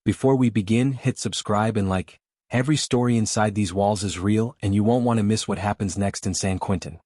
Before we begin, hit subscribe and like. Every story inside these walls is real and you won't want to miss what happens next in San Quentin.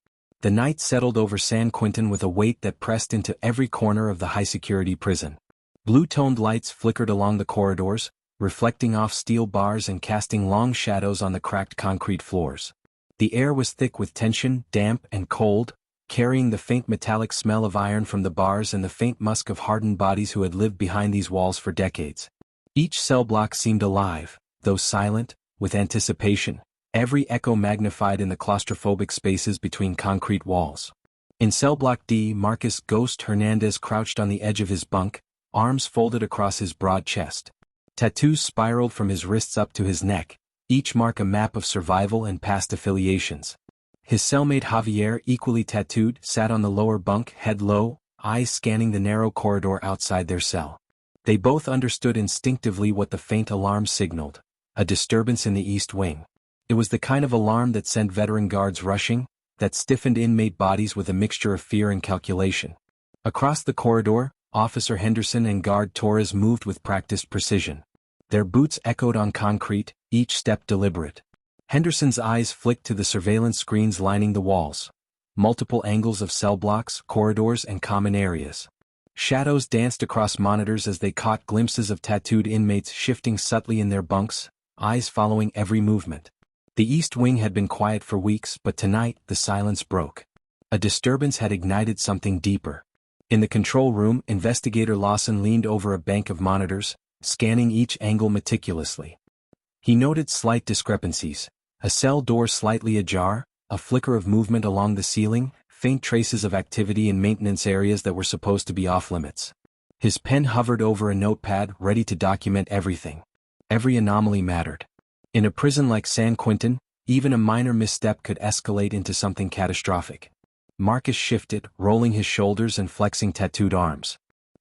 The night settled over San Quentin with a weight that pressed into every corner of the high-security prison. Blue-toned lights flickered along the corridors, reflecting off steel bars and casting long shadows on the cracked concrete floors. The air was thick with tension, damp and cold, carrying the faint metallic smell of iron from the bars and the faint musk of hardened bodies who had lived behind these walls for decades. Each cell block seemed alive, though silent, with anticipation, every echo magnified in the claustrophobic spaces between concrete walls. In cell block D, Marcus Ghost Hernandez crouched on the edge of his bunk, arms folded across his broad chest. Tattoos spiraled from his wrists up to his neck, each mark a map of survival and past affiliations. His cellmate Javier, equally tattooed, sat on the lower bunk, head low, eyes scanning the narrow corridor outside their cell. They both understood instinctively what the faint alarm signaled: a disturbance in the East Wing. It was the kind of alarm that sent veteran guards rushing, that stiffened inmate bodies with a mixture of fear and calculation. Across the corridor, Officer Henderson and Guard Torres moved with practiced precision. Their boots echoed on concrete, each step deliberate. Henderson's eyes flicked to the surveillance screens lining the walls. Multiple angles of cell blocks, corridors, and common areas. Shadows danced across monitors as they caught glimpses of tattooed inmates shifting subtly in their bunks, eyes following every movement. The East Wing had been quiet for weeks, but tonight the silence broke. A disturbance had ignited something deeper. In the control room, Investigator Lawson leaned over a bank of monitors, scanning each angle meticulously. He noted slight discrepancies: a cell door slightly ajar, a flicker of movement along the ceiling, faint traces of activity in maintenance areas that were supposed to be off-limits. His pen hovered over a notepad, ready to document everything. Every anomaly mattered. In a prison like San Quentin, even a minor misstep could escalate into something catastrophic. Marcus shifted, rolling his shoulders and flexing tattooed arms.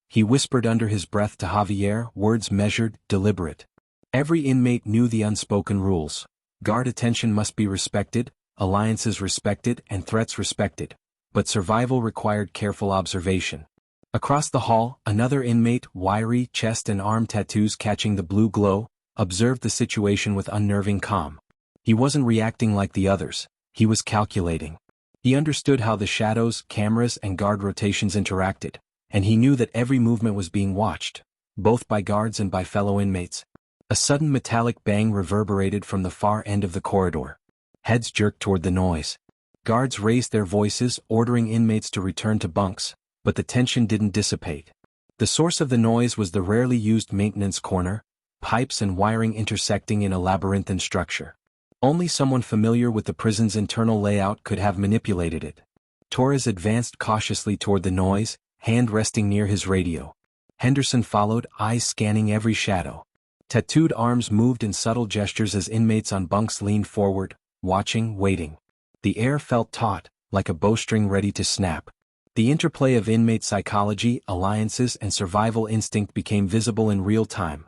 He whispered under his breath to Javier, words measured, deliberate. Every inmate knew the unspoken rules. Guard attention must be respected, alliances respected, and threats respected. But survival required careful observation. Across the hall, another inmate, wiry, chest and arm tattoos catching the blue glow, observed the situation with unnerving calm. He wasn't reacting like the others, he was calculating. He understood how the shadows, cameras, and guard rotations interacted, and he knew that every movement was being watched, both by guards and by fellow inmates. A sudden metallic bang reverberated from the far end of the corridor. Heads jerked toward the noise. Guards raised their voices, ordering inmates to return to bunks, but the tension didn't dissipate. The source of the noise was the rarely used maintenance corner, pipes and wiring intersecting in a labyrinthine structure. Only someone familiar with the prison's internal layout could have manipulated it. Torres advanced cautiously toward the noise, hand resting near his radio. Henderson followed, eyes scanning every shadow. Tattooed arms moved in subtle gestures as inmates on bunks leaned forward, watching, waiting. The air felt taut, like a bowstring ready to snap. The interplay of inmate psychology, alliances, and survival instinct became visible in real time.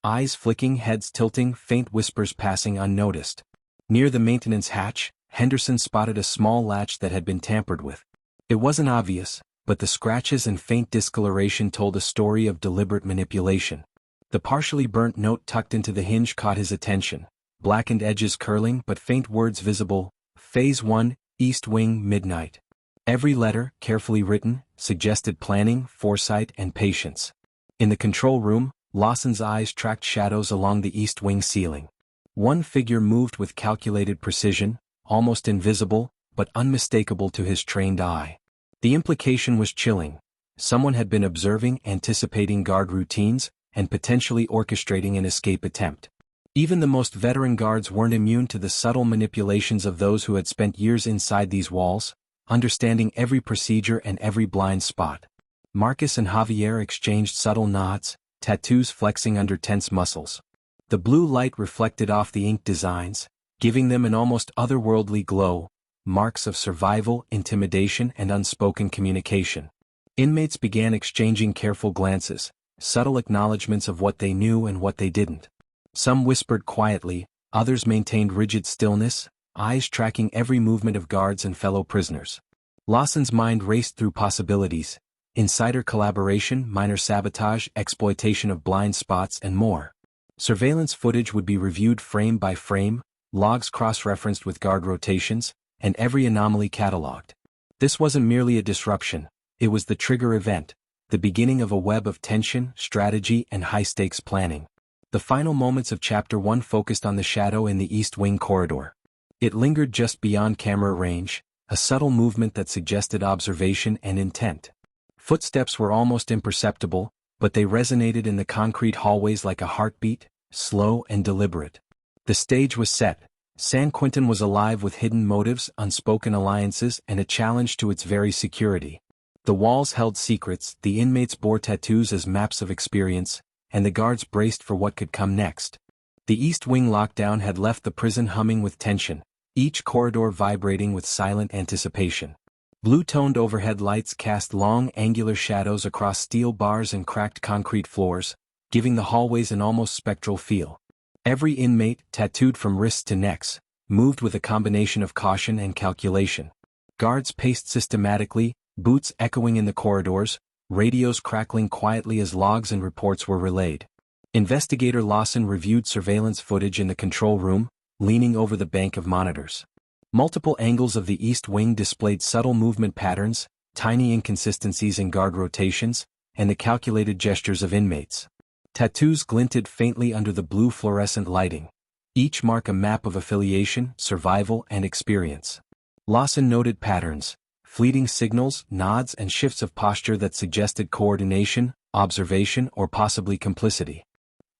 Eyes flicking, heads tilting, faint whispers passing unnoticed. Near the maintenance hatch, Henderson spotted a small latch that had been tampered with. It wasn't obvious, but the scratches and faint discoloration told a story of deliberate manipulation. The partially burnt note tucked into the hinge caught his attention, blackened edges curling but faint words visible: Phase 1, East Wing, midnight. Every letter, carefully written, suggested planning, foresight, and patience. In the control room, Lawson's eyes tracked shadows along the East Wing ceiling. One figure moved with calculated precision, almost invisible, but unmistakable to his trained eye. The implication was chilling. Someone had been observing, anticipating guard routines, and potentially orchestrating an escape attempt. Even the most veteran guards weren't immune to the subtle manipulations of those who had spent years inside these walls, understanding every procedure and every blind spot. Marcus and Javier exchanged subtle nods, tattoos flexing under tense muscles. The blue light reflected off the ink designs, giving them an almost otherworldly glow, marks of survival, intimidation, and unspoken communication. Inmates began exchanging careful glances, subtle acknowledgments of what they knew and what they didn't. Some whispered quietly, others maintained rigid stillness, eyes tracking every movement of guards and fellow prisoners. Lawson's mind raced through possibilities: insider collaboration, minor sabotage, exploitation of blind spots, and more. Surveillance footage would be reviewed frame by frame, logs cross-referenced with guard rotations, and every anomaly catalogued. This wasn't merely a disruption, it was the trigger event, the beginning of a web of tension, strategy, and high-stakes planning. The final moments of Chapter 1 focused on the shadow in the East Wing corridor. It lingered just beyond camera range, a subtle movement that suggested observation and intent. Footsteps were almost imperceptible, but they resonated in the concrete hallways like a heartbeat, slow and deliberate. The stage was set. San Quentin was alive with hidden motives, unspoken alliances, and a challenge to its very security. The walls held secrets, the inmates bore tattoos as maps of experience, and the guards braced for what could come next. The East Wing lockdown had left the prison humming with tension, each corridor vibrating with silent anticipation. Blue-toned overhead lights cast long, angular shadows across steel bars and cracked concrete floors, giving the hallways an almost spectral feel. Every inmate, tattooed from wrists to necks, moved with a combination of caution and calculation. Guards paced systematically, boots echoing in the corridors, radios crackling quietly as logs and reports were relayed. Investigator Lawson reviewed surveillance footage in the control room, leaning over the bank of monitors. Multiple angles of the East Wing displayed subtle movement patterns, tiny inconsistencies in guard rotations, and the calculated gestures of inmates. Tattoos glinted faintly under the blue fluorescent lighting, each mark a map of affiliation, survival, and experience. Lawson noted patterns, fleeting signals, nods, and shifts of posture that suggested coordination, observation, or possibly complicity.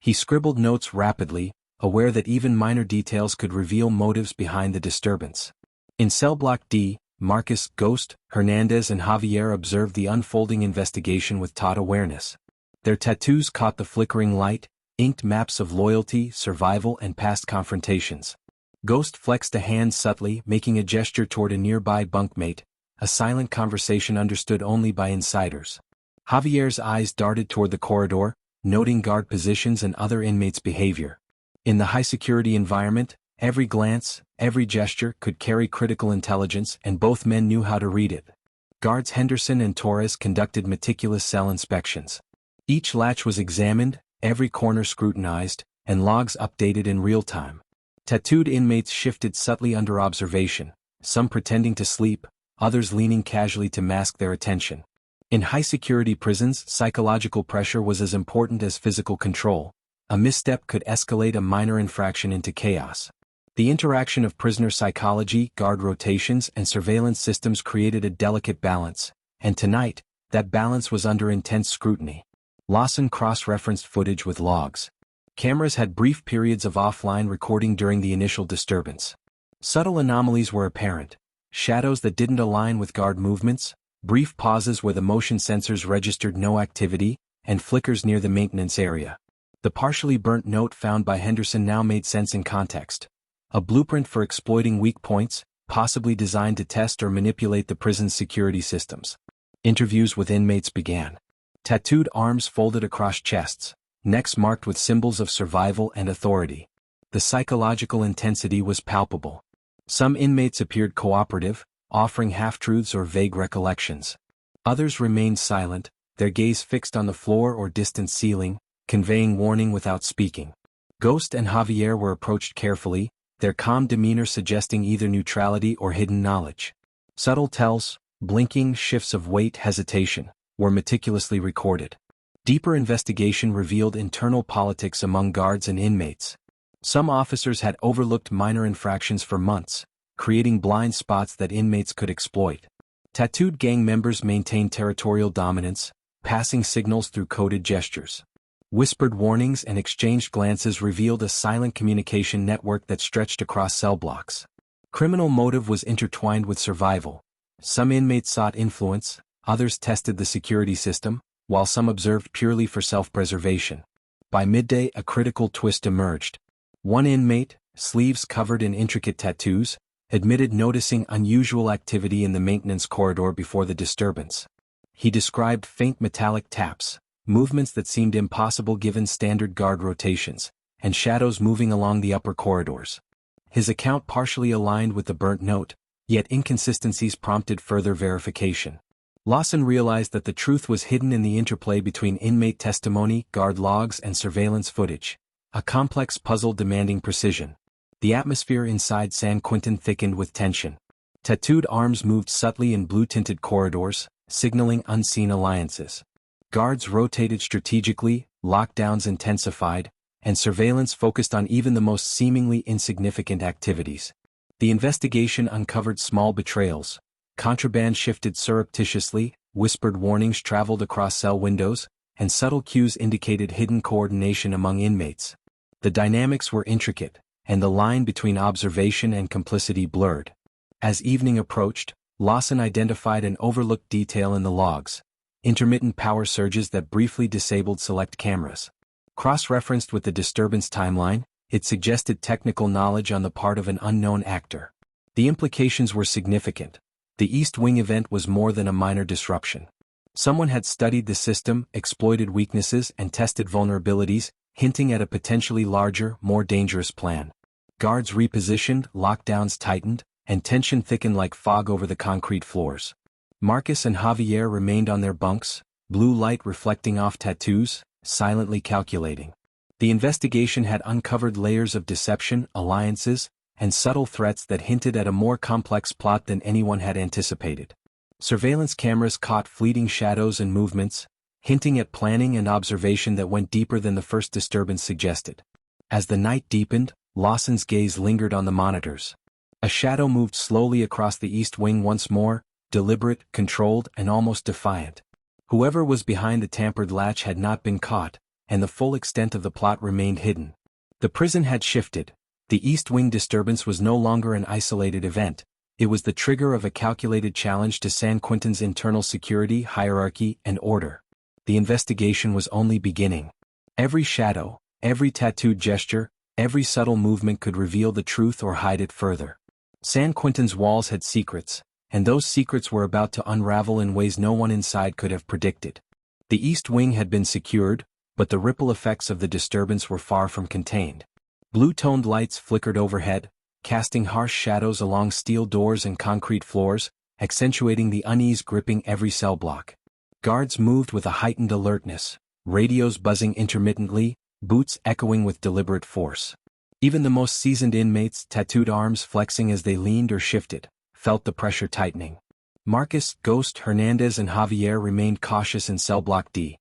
He scribbled notes rapidly, aware that even minor details could reveal motives behind the disturbance. In Cell Block D, Marcus, Ghost, Hernandez and Javier observed the unfolding investigation with taut awareness. Their tattoos caught the flickering light, inked maps of loyalty, survival, and past confrontations. Ghost flexed a hand subtly, making a gesture toward a nearby bunkmate, a silent conversation understood only by insiders. Javier's eyes darted toward the corridor, noting guard positions and other inmates' behavior. In the high-security environment, every glance, every gesture could carry critical intelligence, and both men knew how to read it. Guards Henderson and Torres conducted meticulous cell inspections. Each latch was examined, every corner scrutinized, and logs updated in real time. Tattooed inmates shifted subtly under observation, some pretending to sleep, others leaning casually to mask their attention. In high-security prisons, psychological pressure was as important as physical control. A misstep could escalate a minor infraction into chaos. The interaction of prisoner psychology, guard rotations, and surveillance systems created a delicate balance, and tonight, that balance was under intense scrutiny. Lawson cross-referenced footage with logs. Cameras had brief periods of offline recording during the initial disturbance. Subtle anomalies were apparent. Shadows that didn't align with guard movements, brief pauses where the motion sensors registered no activity, and flickers near the maintenance area. The partially burnt note found by Henderson now made sense in context. A blueprint for exploiting weak points, possibly designed to test or manipulate the prison's security systems. Interviews with inmates began. Tattooed arms folded across chests, necks marked with symbols of survival and authority. The psychological intensity was palpable. Some inmates appeared cooperative, offering half-truths or vague recollections. Others remained silent, their gaze fixed on the floor or distant ceiling, conveying warning without speaking. Ghost and Javier were approached carefully, their calm demeanor suggesting either neutrality or hidden knowledge. Subtle tells, blinking shifts of weight, hesitation, were meticulously recorded. Deeper investigation revealed internal politics among guards and inmates. Some officers had overlooked minor infractions for months, creating blind spots that inmates could exploit. Tattooed gang members maintained territorial dominance, passing signals through coded gestures. Whispered warnings and exchanged glances revealed a silent communication network that stretched across cell blocks. Criminal motive was intertwined with survival. Some inmates sought influence, others tested the security system, while some observed purely for self-preservation. By midday, a critical twist emerged. One inmate, sleeves covered in intricate tattoos, admitted noticing unusual activity in the maintenance corridor before the disturbance. He described faint metallic taps, movements that seemed impossible given standard guard rotations, and shadows moving along the upper corridors. His account partially aligned with the burnt note, yet inconsistencies prompted further verification. Lawson realized that the truth was hidden in the interplay between inmate testimony, guard logs, and surveillance footage. a complex puzzle demanding precision. The atmosphere inside San Quentin thickened with tension. Tattooed arms moved subtly in blue-tinted corridors, signaling unseen alliances. Guards rotated strategically, lockdowns intensified, and surveillance focused on even the most seemingly insignificant activities. The investigation uncovered small betrayals. Contraband shifted surreptitiously, whispered warnings traveled across cell windows, and subtle cues indicated hidden coordination among inmates. The dynamics were intricate, and the line between observation and complicity blurred. As evening approached, Lawson identified an overlooked detail in the logs: intermittent power surges that briefly disabled select cameras. Cross-referenced with the disturbance timeline, it suggested technical knowledge on the part of an unknown actor. The implications were significant. The East Wing event was more than a minor disruption. Someone had studied the system, exploited weaknesses, and tested vulnerabilities, hinting at a potentially larger, more dangerous plan. Guards repositioned, lockdowns tightened, and tension thickened like fog over the concrete floors. Marcus and Javier remained on their bunks, blue light reflecting off tattoos, silently calculating. The investigation had uncovered layers of deception, alliances, and subtle threats that hinted at a more complex plot than anyone had anticipated. Surveillance cameras caught fleeting shadows and movements, hinting at planning and observation that went deeper than the first disturbance suggested. As the night deepened, Lawson's gaze lingered on the monitors. A shadow moved slowly across the East Wing once more, deliberate, controlled, and almost defiant. Whoever was behind the tampered latch had not been caught, and the full extent of the plot remained hidden. The prison had shifted. The East Wing disturbance was no longer an isolated event. It was the trigger of a calculated challenge to San Quentin's internal security, hierarchy, and order. The investigation was only beginning. Every shadow, every tattooed gesture, every subtle movement could reveal the truth or hide it further. San Quentin's walls had secrets, and those secrets were about to unravel in ways no one inside could have predicted. The East Wing had been secured, but the ripple effects of the disturbance were far from contained. Blue-toned lights flickered overhead, casting harsh shadows along steel doors and concrete floors, accentuating the unease gripping every cell block. Guards moved with a heightened alertness, radios buzzing intermittently, boots echoing with deliberate force. Even the most seasoned inmates, tattooed arms flexing as they leaned or shifted, felt the pressure tightening. Marcus, Ghost, Hernandez, and Javier remained cautious in cell block D.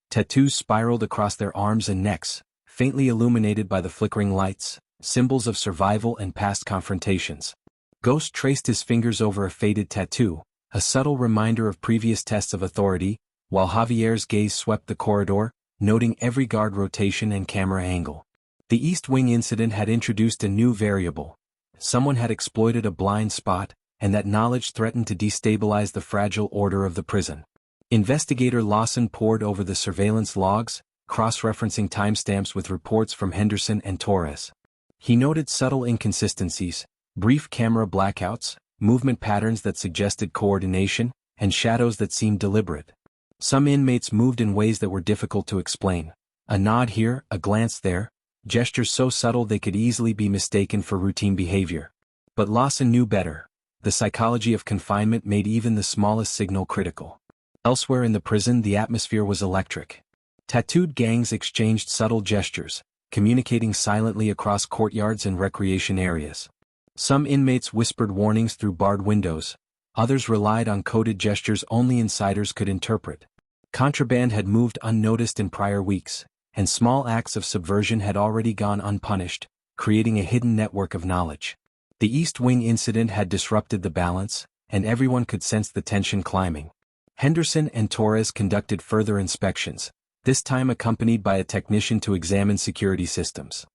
Tattoos spiraled across their arms and necks, faintly illuminated by the flickering lights, symbols of survival and past confrontations. Ghost traced his fingers over a faded tattoo, a subtle reminder of previous tests of authority, while Javier's gaze swept the corridor, noting every guard rotation and camera angle. The East Wing incident had introduced a new variable. Someone had exploited a blind spot, and that knowledge threatened to destabilize the fragile order of the prison. Investigator Lawson pored over the surveillance logs, cross-referencing timestamps with reports from Henderson and Torres. He noted subtle inconsistencies, brief camera blackouts, movement patterns that suggested coordination, and shadows that seemed deliberate. Some inmates moved in ways that were difficult to explain. A nod here, a glance there, gestures so subtle they could easily be mistaken for routine behavior. But Lawson knew better. The psychology of confinement made even the smallest signal critical. Elsewhere in the prison, the atmosphere was electric. Tattooed gangs exchanged subtle gestures, communicating silently across courtyards and recreation areas. Some inmates whispered warnings through barred windows, others relied on coded gestures only insiders could interpret. Contraband had moved unnoticed in prior weeks, and small acts of subversion had already gone unpunished, creating a hidden network of knowledge. The East Wing incident had disrupted the balance, and everyone could sense the tension climbing. Henderson and Torres conducted further inspections, this time accompanied by a technician to examine security systems.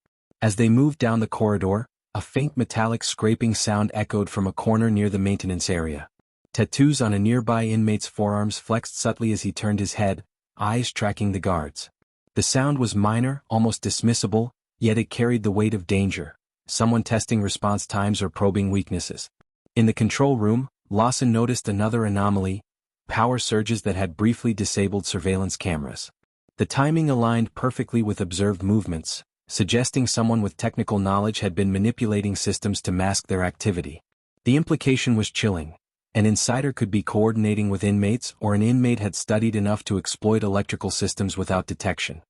As they moved down the corridor, a faint metallic scraping sound echoed from a corner near the maintenance area. Tattoos on a nearby inmate's forearms flexed subtly as he turned his head, eyes tracking the guards. The sound was minor, almost dismissible, yet it carried the weight of danger, someone testing response times or probing weaknesses. In the control room, Lawson noticed another anomaly: power surges that had briefly disabled surveillance cameras. The timing aligned perfectly with observed movements, suggesting someone with technical knowledge had been manipulating systems to mask their activity. The implication was chilling. An insider could be coordinating with inmates, or an inmate had studied enough to exploit electrical systems without detection.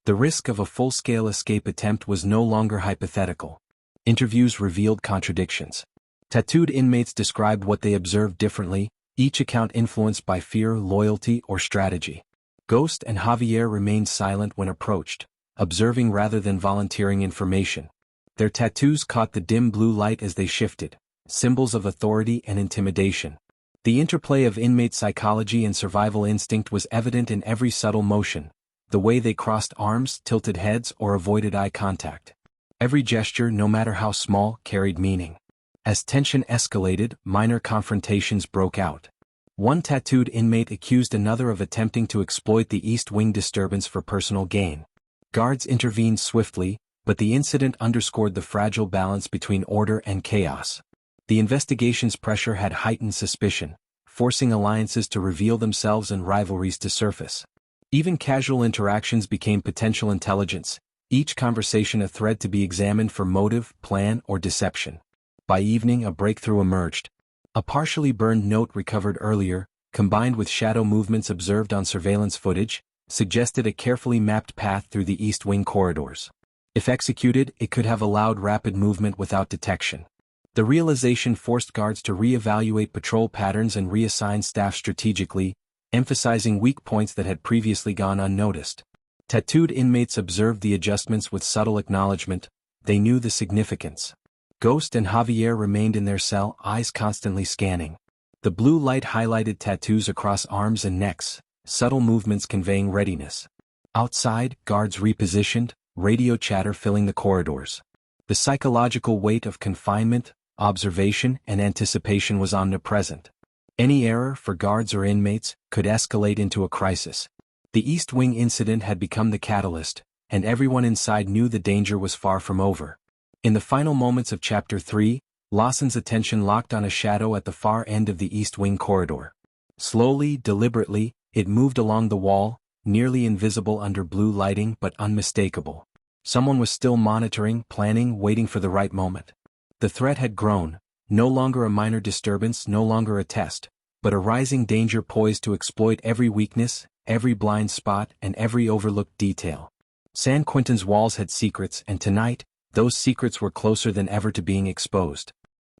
The risk of a full-scale escape attempt was no longer hypothetical. Interviews revealed contradictions. Tattooed inmates described what they observed differently, each account influenced by fear, loyalty, or strategy. Ghost and Javier remained silent when approached, observing rather than volunteering information. Their tattoos caught the dim blue light as they shifted, symbols of authority and intimidation. The interplay of inmate psychology and survival instinct was evident in every subtle motion, the way they crossed arms, tilted heads, or avoided eye contact. Every gesture, no matter how small, carried meaning. As tension escalated, minor confrontations broke out. One tattooed inmate accused another of attempting to exploit the East Wing disturbance for personal gain. Guards intervened swiftly, but the incident underscored the fragile balance between order and chaos. The investigation's pressure had heightened suspicion, forcing alliances to reveal themselves and rivalries to surface. Even casual interactions became potential intelligence, each conversation a thread to be examined for motive, plan, or deception. By evening, a breakthrough emerged. A partially burned note recovered earlier, combined with shadow movements observed on surveillance footage, suggested a carefully mapped path through the East Wing corridors. If executed, it could have allowed rapid movement without detection. The realization forced guards to re-evaluate patrol patterns and reassign staff strategically, emphasizing weak points that had previously gone unnoticed. Tattooed inmates observed the adjustments with subtle acknowledgement. They knew the significance. Ghost and Javier remained in their cell, eyes constantly scanning. The blue light highlighted tattoos across arms and necks, subtle movements conveying readiness. Outside, guards repositioned, radio chatter filling the corridors. The psychological weight of confinement, observation, and anticipation was omnipresent. Any error, for guards or inmates, could escalate into a crisis. The East Wing incident had become the catalyst, and everyone inside knew the danger was far from over. In the final moments of Chapter 3, Lawson's attention locked on a shadow at the far end of the East Wing corridor. Slowly, deliberately, it moved along the wall, nearly invisible under blue lighting but unmistakable. Someone was still monitoring, planning, waiting for the right moment. The threat had grown, no longer a minor disturbance, no longer a test, but a rising danger poised to exploit every weakness, every blind spot, and every overlooked detail. San Quentin's walls had secrets, and tonight, those secrets were closer than ever to being exposed.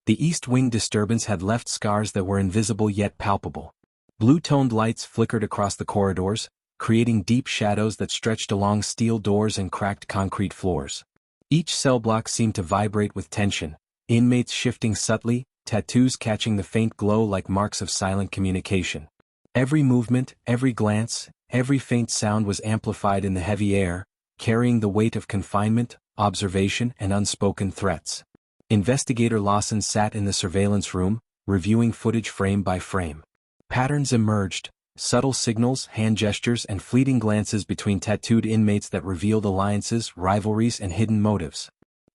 The East Wing disturbance had left scars that were invisible yet palpable. Blue-toned lights flickered across the corridors, creating deep shadows that stretched along steel doors and cracked concrete floors. Each cell block seemed to vibrate with tension, inmates shifting subtly, tattoos catching the faint glow like marks of silent communication. Every movement, every glance, every faint sound was amplified in the heavy air, carrying the weight of confinement, observation, and unspoken threats. Investigator Lawson sat in the surveillance room, reviewing footage frame by frame. Patterns emerged, subtle signals, hand gestures, and fleeting glances between tattooed inmates that revealed alliances, rivalries, and hidden motives.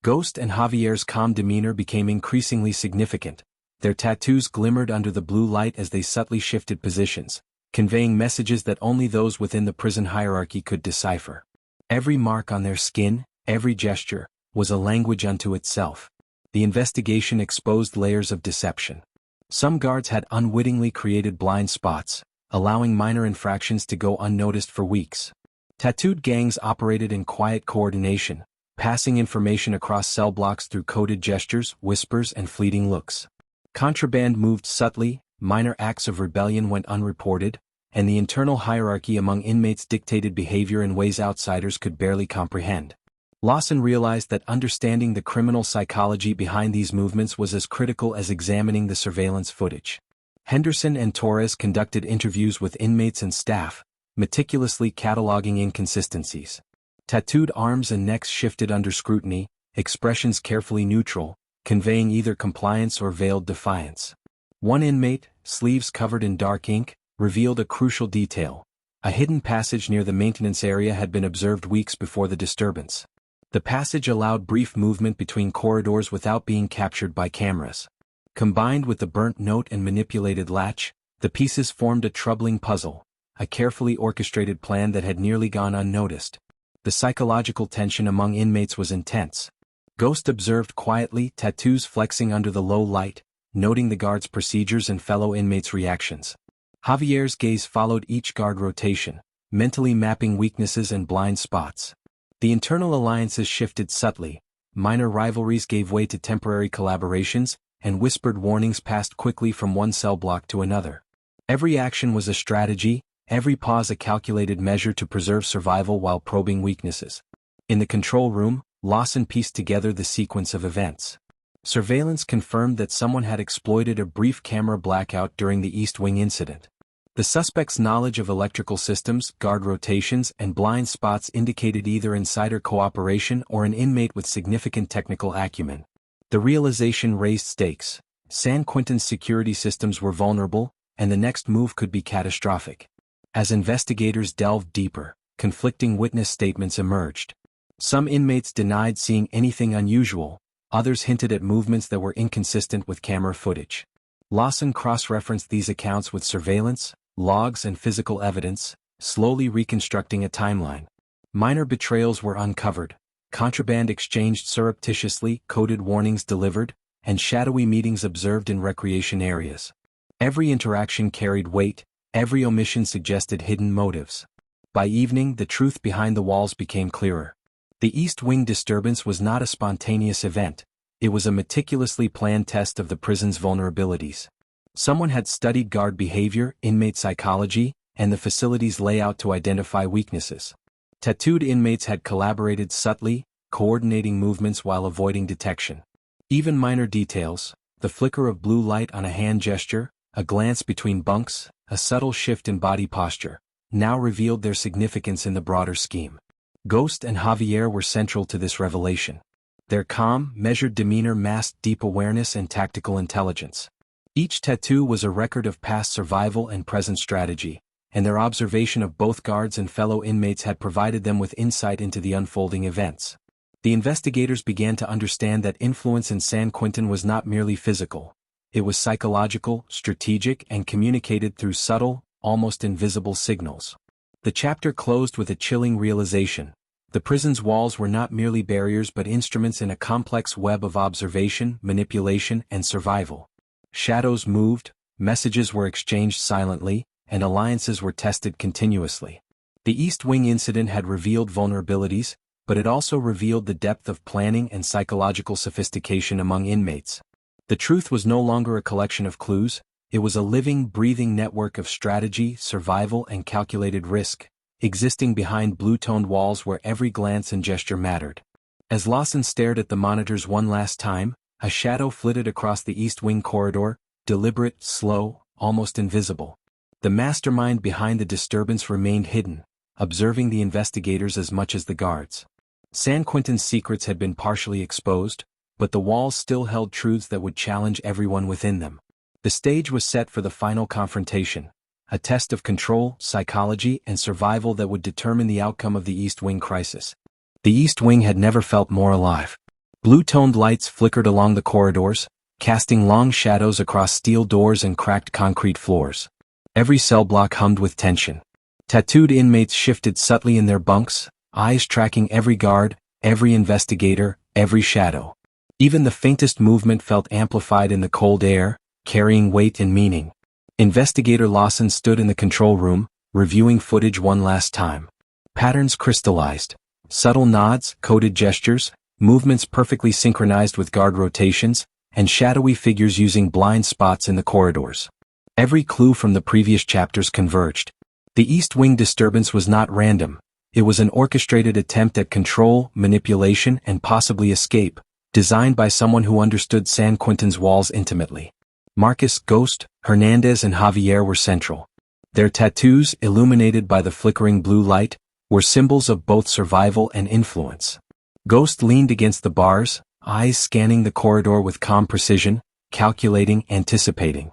Ghost and Javier's calm demeanor became increasingly significant. Their tattoos glimmered under the blue light as they subtly shifted positions, conveying messages that only those within the prison hierarchy could decipher. Every mark on their skin, every gesture, was a language unto itself. The investigation exposed layers of deception. Some guards had unwittingly created blind spots, allowing minor infractions to go unnoticed for weeks. Tattooed gangs operated in quiet coordination, passing information across cell blocks through coded gestures, whispers, and fleeting looks. Contraband moved subtly, minor acts of rebellion went unreported, and the internal hierarchy among inmates dictated behavior in ways outsiders could barely comprehend. Lawson realized that understanding the criminal psychology behind these movements was as critical as examining the surveillance footage. Henderson and Torres conducted interviews with inmates and staff, meticulously cataloging inconsistencies. Tattooed arms and necks shifted under scrutiny, expressions carefully neutral, conveying either compliance or veiled defiance. One inmate, sleeves covered in dark ink, revealed a crucial detail. A hidden passage near the maintenance area had been observed weeks before the disturbance. The passage allowed brief movement between corridors without being captured by cameras. Combined with the burnt note and manipulated latch, the pieces formed a troubling puzzle, a carefully orchestrated plan that had nearly gone unnoticed. The psychological tension among inmates was intense. Ghost observed quietly, tattoos flexing under the low light, noting the guard's procedures and fellow inmates' reactions. Javier's gaze followed each guard rotation, mentally mapping weaknesses and blind spots. The internal alliances shifted subtly, minor rivalries gave way to temporary collaborations, and whispered warnings passed quickly from one cell block to another. Every action was a strategy, every pause a calculated measure to preserve survival while probing weaknesses. In the control room, Lawson pieced together the sequence of events. Surveillance confirmed that someone had exploited a brief camera blackout during the East Wing incident. The suspect's knowledge of electrical systems, guard rotations, and blind spots indicated either insider cooperation or an inmate with significant technical acumen. The realization raised stakes. San Quentin's security systems were vulnerable, and the next move could be catastrophic. As investigators delved deeper, conflicting witness statements emerged. Some inmates denied seeing anything unusual, others hinted at movements that were inconsistent with camera footage. Lawson cross-referenced these accounts with surveillance, logs, and physical evidence, slowly reconstructing a timeline. Minor betrayals were uncovered, contraband exchanged surreptitiously, coded warnings delivered, and shadowy meetings observed in recreation areas. Every interaction carried weight, every omission suggested hidden motives. By evening, the truth behind the walls became clearer. The East Wing disturbance was not a spontaneous event, it was a meticulously planned test of the prison's vulnerabilities. Someone had studied guard behavior, inmate psychology, and the facility's layout to identify weaknesses. Tattooed inmates had collaborated subtly, coordinating movements while avoiding detection. Even minor details, the flicker of blue light on a hand gesture, a glance between bunks, a subtle shift in body posture, now revealed their significance in the broader scheme. Ghost and Javier were central to this revelation. Their calm, measured demeanor masked deep awareness and tactical intelligence. Each tattoo was a record of past survival and present strategy, and their observation of both guards and fellow inmates had provided them with insight into the unfolding events. The investigators began to understand that influence in San Quentin was not merely physical. It was psychological, strategic, and communicated through subtle, almost invisible signals. The chapter closed with a chilling realization. The prison's walls were not merely barriers but instruments in a complex web of observation, manipulation, and survival. Shadows moved, messages were exchanged silently, and alliances were tested continuously. The East Wing incident had revealed vulnerabilities, but it also revealed the depth of planning and psychological sophistication among inmates. The truth was no longer a collection of clues, it was a living, breathing network of strategy, survival, and calculated risk, existing behind blue-toned walls where every glance and gesture mattered. As Lawson stared at the monitors one last time, a shadow flitted across the East Wing corridor, deliberate, slow, almost invisible. The mastermind behind the disturbance remained hidden, observing the investigators as much as the guards. San Quentin's secrets had been partially exposed, but the walls still held truths that would challenge everyone within them. The stage was set for the final confrontation, a test of control, psychology, and survival that would determine the outcome of the East Wing crisis. The East Wing had never felt more alive. Blue-toned lights flickered along the corridors, casting long shadows across steel doors and cracked concrete floors. Every cell block hummed with tension. Tattooed inmates shifted subtly in their bunks, eyes tracking every guard, every investigator, every shadow. Even the faintest movement felt amplified in the cold air, carrying weight and meaning. Investigator Lawson stood in the control room, reviewing footage one last time. Patterns crystallized. Subtle nods, coded gestures, movements perfectly synchronized with guard rotations, and shadowy figures using blind spots in the corridors. Every clue from the previous chapters converged. The East Wing disturbance was not random. It was an orchestrated attempt at control, manipulation, and possibly escape, designed by someone who understood San Quentin's walls intimately. Marcus, Ghost, Hernandez, and Javier were central. Their tattoos, illuminated by the flickering blue light, were symbols of both survival and influence. Ghost leaned against the bars, eyes scanning the corridor with calm precision, calculating, anticipating.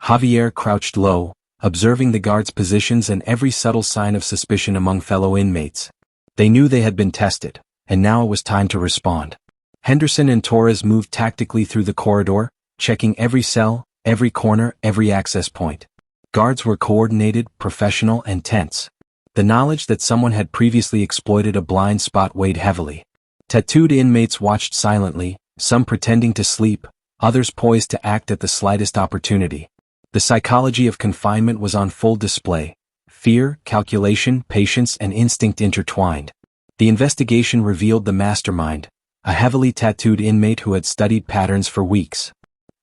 Javier crouched low, observing the guards' positions and every subtle sign of suspicion among fellow inmates. They knew they had been tested, and now it was time to respond. Henderson and Torres moved tactically through the corridor, checking every cell, every corner, every access point. Guards were coordinated, professional, and tense. The knowledge that someone had previously exploited a blind spot weighed heavily. Tattooed inmates watched silently, some pretending to sleep, others poised to act at the slightest opportunity. The psychology of confinement was on full display. Fear, calculation, patience, and instinct intertwined. The investigation revealed the mastermind, a heavily tattooed inmate who had studied patterns for weeks.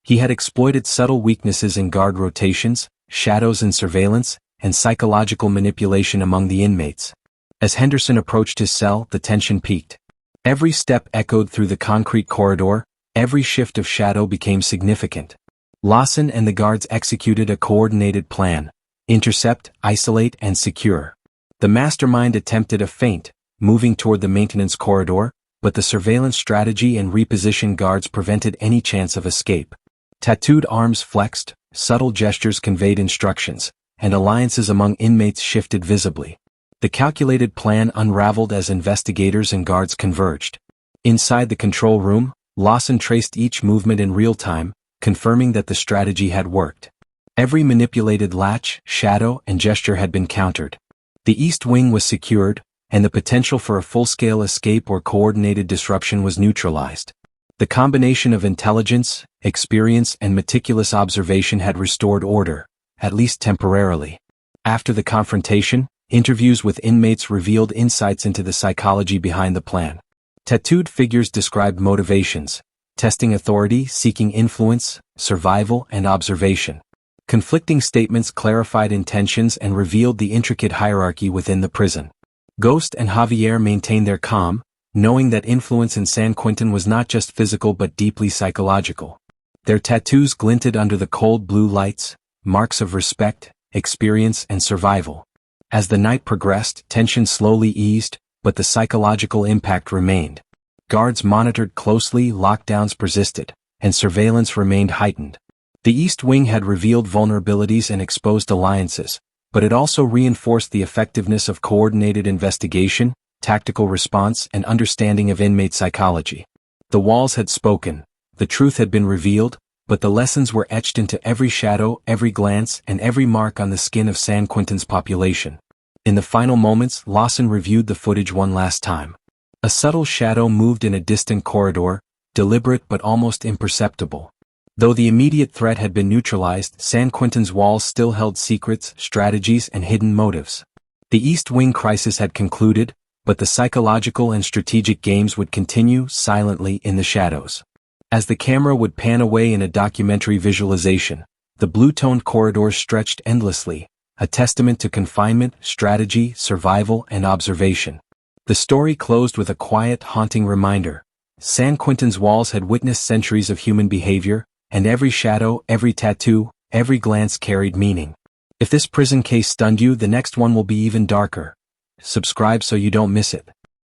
He had exploited subtle weaknesses in guard rotations, shadows in surveillance, and psychological manipulation among the inmates. As Henderson approached his cell, the tension peaked. Every step echoed through the concrete corridor, every shift of shadow became significant. Lawson and the guards executed a coordinated plan: intercept, isolate, and secure. The mastermind attempted a feint, moving toward the maintenance corridor, but the surveillance strategy and repositioned guards prevented any chance of escape. Tattooed arms flexed, subtle gestures conveyed instructions, and alliances among inmates shifted visibly. The calculated plan unraveled as investigators and guards converged. Inside the control room, Lawson traced each movement in real time, confirming that the strategy had worked. Every manipulated latch, shadow, and gesture had been countered. The east wing was secured, and the potential for a full-scale escape or coordinated disruption was neutralized. The combination of intelligence, experience, and meticulous observation had restored order, at least temporarily. After the confrontation, interviews with inmates revealed insights into the psychology behind the plan. Tattooed figures described motivations: testing authority, seeking influence, survival, and observation. Conflicting statements clarified intentions and revealed the intricate hierarchy within the prison. Ghost and Javier maintained their calm, knowing that influence in San Quentin was not just physical but deeply psychological. Their tattoos glinted under the cold blue lights, marks of respect, experience, and survival. As the night progressed, tension slowly eased, but the psychological impact remained. Guards monitored closely, lockdowns persisted, and surveillance remained heightened. The East Wing had revealed vulnerabilities and exposed alliances, but it also reinforced the effectiveness of coordinated investigation, tactical response, and understanding of inmate psychology. The walls had spoken, the truth had been revealed, but the lessons were etched into every shadow, every glance, and every mark on the skin of San Quentin's population. In the final moments, Lawson reviewed the footage one last time. A subtle shadow moved in a distant corridor, deliberate but almost imperceptible. Though the immediate threat had been neutralized, San Quentin's walls still held secrets, strategies, and hidden motives. The East Wing crisis had concluded, but the psychological and strategic games would continue silently in the shadows. As the camera would pan away in a documentary visualization, the blue-toned corridors stretched endlessly, a testament to confinement, strategy, survival, and observation. The story closed with a quiet, haunting reminder. San Quentin's walls had witnessed centuries of human behavior, and every shadow, every tattoo, every glance carried meaning. If this prison case stunned you, the next one will be even darker. Subscribe so you don't miss it.